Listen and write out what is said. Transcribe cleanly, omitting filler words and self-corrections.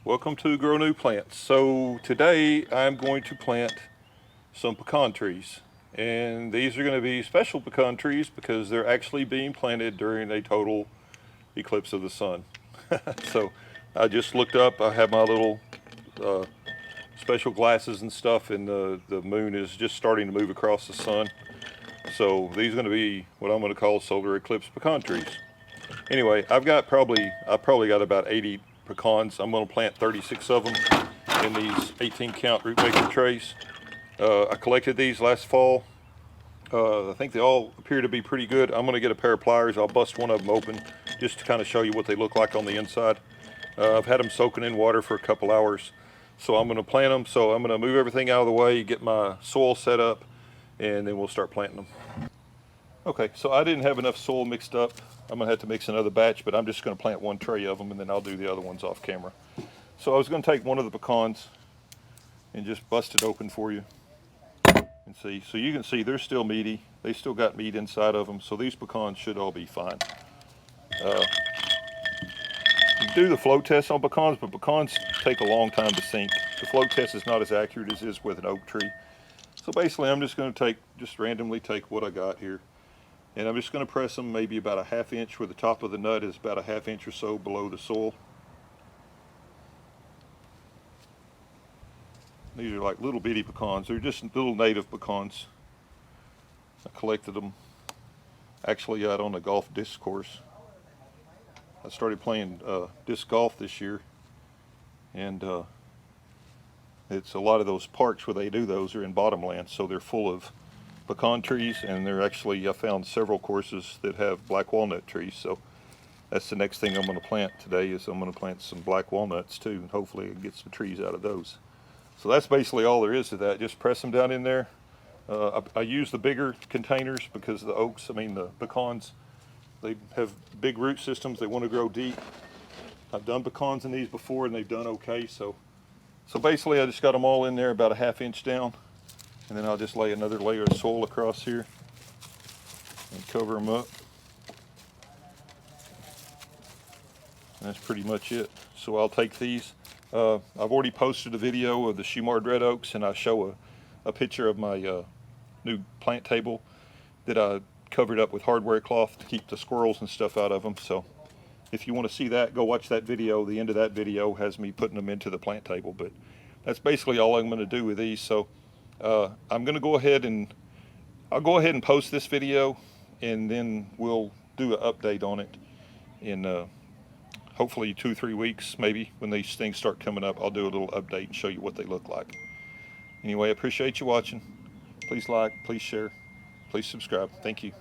Welcome to Grow New Plants. So today I'm going to plant some pecan trees, and these are going to be special pecan trees because they're actually being planted during a total eclipse of the sun. So I just looked up, I have my little special glasses and stuff, and the moon is just starting to move across the sun. So these are going to be what I'm going to call solar eclipse pecan trees. Anyway, I probably got about 80 pecans. I'm going to plant 36 of them in these 18 count Rootmaker trays. I collected these last fall. I think they all appear to be pretty good. I'm going to get a pair of pliers. I'll bust one of them open just to kind of show you what they look like on the inside. I've had them soaking in water for a couple hours. So I'm going to plant them. So I'm going to move everything out of the way, get my soil set up, and then we'll start planting them. Okay, so I didn't have enough soil mixed up. I'm going to have to mix another batch, but I'm just going to plant one tray of them, and then I'll do the other ones off camera. So I was going to take one of the pecans and just bust it open for you and see. So you can see they're still meaty. They still got meat inside of them, so these pecans should all be fine. You do the flow test on pecans, but pecans take a long time to sink. The flow test is not as accurate as it is with an oak tree. So basically I'm just going to randomly take what I got here. And I'm just going to press them maybe about a ½ inch, where the top of the nut is about a ½ inch or so below the soil. These are like little bitty pecans. They're just little native pecans. I collected them actually out on the golf disc course. I started playing disc golf this year, and it's a lot of those parks where they do those are in bottomlands, so they're full of pecan trees, and they're actually, I found several courses that have black walnut trees, so that's the next thing I'm going to plant today. Is I'm going to plant some black walnuts too, and hopefully I can get some trees out of those. So that's basically all there is to that. Just press them down in there. I use the bigger containers because the pecans, they have big root systems. They want to grow deep. I've done pecans in these before and they've done okay. So basically I just got them all in there about a ½ inch down. And then I'll just lay another layer of soil across here and cover them up. And that's pretty much it. So I'll take these. I've already posted a video of the Shumard red oaks, and I show a picture of my new plant table that I covered up with hardware cloth to keep the squirrels and stuff out of them. So if you want to see that, go watch that video. The end of that video has me putting them into the plant table. But that's basically all I'm going to do with these. So I'm going to go ahead and post this video, and then we'll do an update on it in hopefully 2-3 weeks, maybe, when these things start coming up. I'll do a little update and show you what they look like. Anyway, I appreciate you watching. Please like, please share, please subscribe. Thank you.